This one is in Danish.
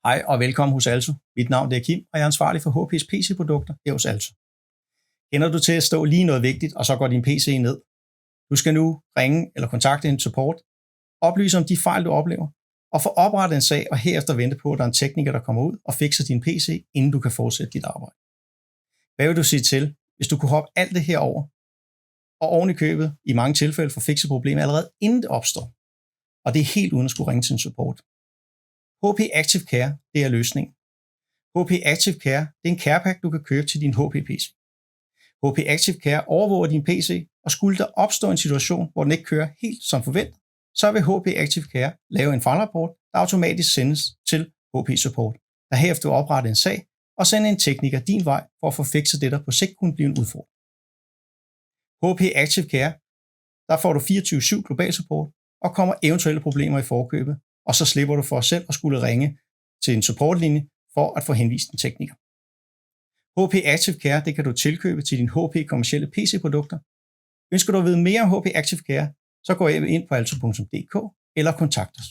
Hej og velkommen hos Alto. Mit navn er Kim, og jeg er ansvarlig for HP's PC-produkter her hos Alto. Kender du til at stå lige noget vigtigt, og så går din PC ned? Du skal nu ringe eller kontakte en support, oplyse om de fejl, du oplever, og få oprettet en sag, og herefter vente på, at der er en tekniker, der kommer ud og fikser din PC, inden du kan fortsætte dit arbejde. Hvad vil du sige til, hvis du kunne hoppe alt det her over, og oven i købet i mange tilfælde få fikset problemet allerede inden det opstår? Og det er helt uden at skulle ringe til en support. HP Active Care, det er løsningen. HP Active Care, det er en carepack, du kan købe til din HP-PC. HP Active Care overvåger din PC, og skulle der opstå en situation, hvor den ikke kører helt som forventet, så vil HP Active Care lave en fejlrapport, der automatisk sendes til HP Support, der herefter vil oprette en sag og sende en tekniker din vej for at få fikset det, der på sigt kunne blive en udfordring. HP Active Care, der får du 24/7 global support og kommer eventuelle problemer i forkøbet, og så slipper du for selv at skulle ringe til en supportlinje for at få henvist en tekniker. HP Active Care, det kan du tilkøbe til dine HP kommercielle PC-produkter. Ønsker du at vide mere om HP Active Care, så gå ind på alto.dk eller kontakt os.